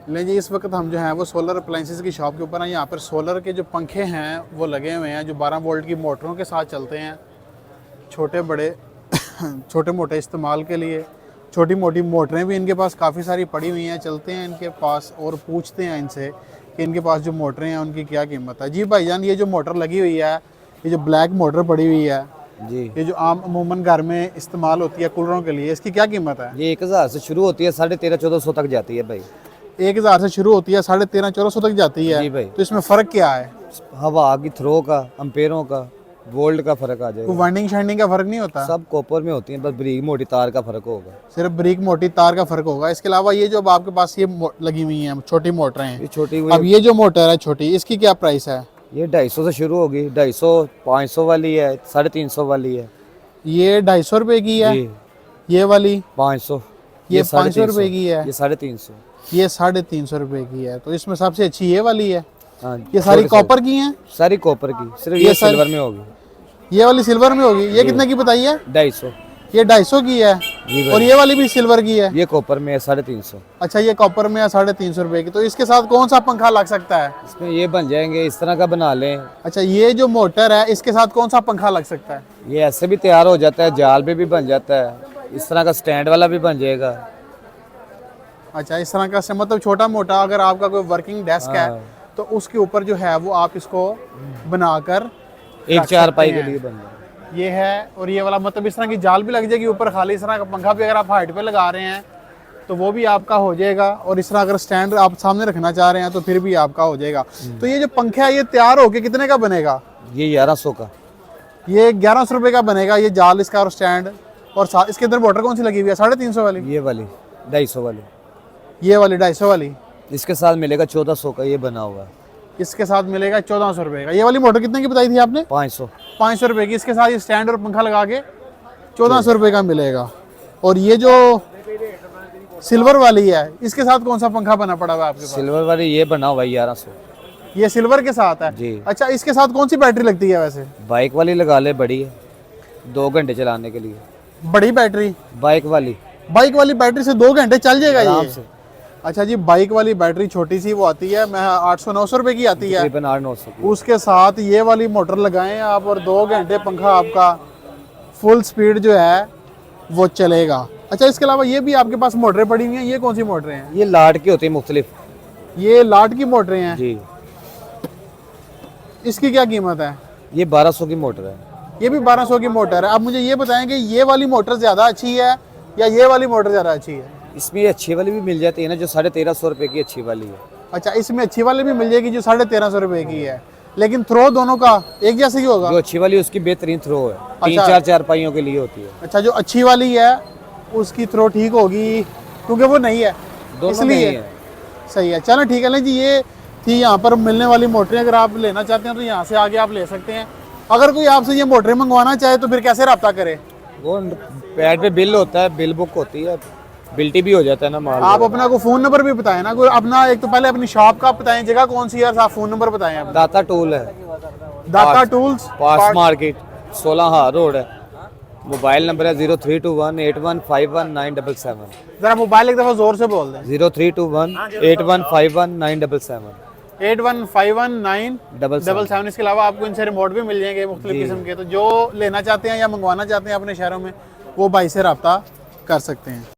ले जी, इस वक्त हम जो हैं वो सोलर अप्लाइंसेस की शॉप के ऊपर हैं। यहाँ पर सोलर के जो पंखे हैं वो लगे हुए हैं जो 12 वोल्ट की मोटरों के साथ चलते हैं, छोटे बड़े छोटे मोटे इस्तेमाल के लिए। छोटी मोटी मोटरें भी इनके पास काफ़ी सारी पड़ी हुई हैं, चलते हैं इनके पास और पूछते हैं इनसे कि इनके पास जो मोटरें हैं उनकी क्या कीमत है। जी भाईजान, ये जो मोटर लगी हुई है, ये जो ब्लैक मोटर पड़ी हुई है जी, ये जो आम अमूमन घर में इस्तेमाल होती है कूलरों के लिए, इसकी क्या कीमत है? ये 1000 से शुरू होती है, 1350-1400 तक जाती है भाई। 1000 से शुरू होती है, 1300-1400 तक जाती है। जी भाई। तो इसमें फ़र्क क्या है? हवा की थ्रो का, अम्पेयरों का, वोल्ट का फर्क आ कोई जाएगा। वाइंडिंग शाइंडिंग का फ़र्क नहीं होता? सब कॉपर में होती है, बस ब्रीक मोटी तार का फर्क होगा। सिर्फ ब्रिक मोटी तार का फ़र्क होगा। इसके अलावा ये जो अब आपके पास ये लगी हुई हैं छोटी मोटरें हैं, ये छोटी अब ये जो मोटर है छोटी, इसकी क्या प्राइस है? ये 250 से शुरू होगी, 250, 500 वाली है, 350 वाली है। ये 250 रुपये की है। जी, ये वाली 500, ये 500 350 रुपये की है। ये 350। ये 350 रुपये की है। तो इसमें सबसे अच्छी ये वाली है। हाँ, ये सारी छोटे कॉपर की हैं? सारी कॉपर की, सिर्फ ये ये सारी- सिल्वर में होगी। ये वाली सिल्वर में होगी। ये कितने की बताई है? 250। ये 250 की है। जी भाई। और ये वाली भी सिल्वर की है? ये कॉपर में है, 350। अच्छा, ये कॉपर में है 350 रुपये की। तो इसके साथ कौन सा पंखा लग सकता है? इसमें ये बन जाएंगे, इस तरह का बना लें। अच्छा, ये जो मोटर है इसके साथ कौन सा पंखा लग सकता है? ये ऐसे भी तैयार हो जाता है, जाल पे भी बन जाता है, इस तरह का स्टैंड वाला भी बन जाएगा। अच्छा, इस तरह का मतलब छोटा मोटा अगर आपका कोई वर्किंग डेस्क है हाँ। तो उसके ऊपर जो है वो आप इसको बनाकर एक रख चारपाई सकते के हैं। लिए बन जाएगा। ये है। और ये वाला मतलब इस तरह की जाल भी लग जाएगी ऊपर, खाली इस तरह का पंखा भी अगर आप हाइट पे लगा रहे हैं तो वो भी आपका हो जाएगा। और इस तरह अगर स्टैंड आप सामने रखना चाह रहे हैं तो फिर भी आपका हो जाएगा। तो ये जो पंखा है ये तैयार होके कितने का बनेगा? ये 1100 का। ये 1100 रुपये का बनेगा, ये जाल इसका और स्टैंड। और इसके अंदर मोटर कौन सी लगी हुई है? 350 वाली? ये वाली 250 वाली। ये वाली 250 वाली? इसके साथ मिलेगा 1400 का, ये बना हुआ है। इसके साथ मिलेगा 1400 रुपये का। ये वाली मोटर कितने की बताई थी आपने? 500। 500 रुपये की। इसके साथ ये स्टैंड और पंखा लगा के 1400 रुपये का मिलेगा। और ये जो सिल्वर वाली है इसके साथ कौन सा पंखा बना पड़ा हुआ है आपके पास? सिल्वर वाली ये बना हुआ है 1100। ये सिल्वर के साथ है? जी। अच्छा, इसके साथ कौन सी बैटरी लगती है वैसे? बाइक वाली लगा ले, बड़ी है, 2 घंटे चलाने के लिए। बड़ी बैटरी? बाइक वाली बाइक वाली बैटरी से 2 घंटे चल जाएगा आराम ये? से। अच्छा जी, बाइक वाली बैटरी छोटी सी वो आती है, मैं 800-900 रुपये की आती है। तकरीबन 800-900 की। उसके साथ ये वाली मोटर लगाएं आप और 2 घंटे पंखा आपका फुल स्पीड जो है वो चलेगा। अच्छा, इसके अलावा ये भी आपके पास मोटरें पड़ी हुई हैं, ये कौन सी मोटरें हैं? ये लाट की होती है मुख्तलिफ। ये लाट की मोटरें हैं। जी, इसकी क्या कीमत है? ये 1200 की मोटर है। ये भी 1200 की मोटर है। अब मुझे ये बताएं कि ये वाली मोटर ज़्यादा अच्छी है या ये वाली मोटर ज़्यादा अच्छी है? इसमें ये अच्छी वाली भी मिल जाती है ना, जो 1350 रुपये की अच्छी वाली है। अच्छा, इसमें अच्छी वाली भी मिल जाएगी जो 1350 रुपये की है, लेकिन थ्रो दोनों का एक जैसे ही होगा? जो अच्छी वाली उसकी बेहतरीन थ्रो है, अच्छा। 3-4 चारपाइयों के लिए होती है। अच्छा, जो अच्छी वाली है उसकी थ्रो ठीक होगी क्योंकि वो नहीं है, दोनों इसलिए नहीं है। सही है। चलो ठीक है। लें जी, ये थी यहाँ पर मिलने वाली मोटरें। अगर आप लेना चाहते हैं तो यहाँ से आगे आप ले सकते हैं। अगर कोई आपसे ये मोटरें मंगवाना चाहे तो फिर कैसे रब्ता करे? वो पैड पे बिल होता है, बिल बुक होती है, बिल्टी भी हो जाता है ना माल। आप अपना को फ़ोन नंबर भी बताएं ना, कोई अपना। एक तो पहले अपनी शॉप का बताएं, जगह कौन सी है, और आप फ़ोन नंबर बताएं अपना। दाता टूल है, दाता टूल्स, पास मार्केट, 16 हार रोड है। मोबाइल नंबर है 032181519777। जरा मोबाइल एक दफ़ा ज़ोर से बोल दें। 032181519777। 81519777। इसके अलावा आपको इनसे रिमोट भी मिल जाएंगे मुख्तलिफ किस्म के। तो जो लेना चाहते हैं या मंगवाना चाहते हैं अपने शहरों में, वो भाई से रब्ता कर सकते हैं।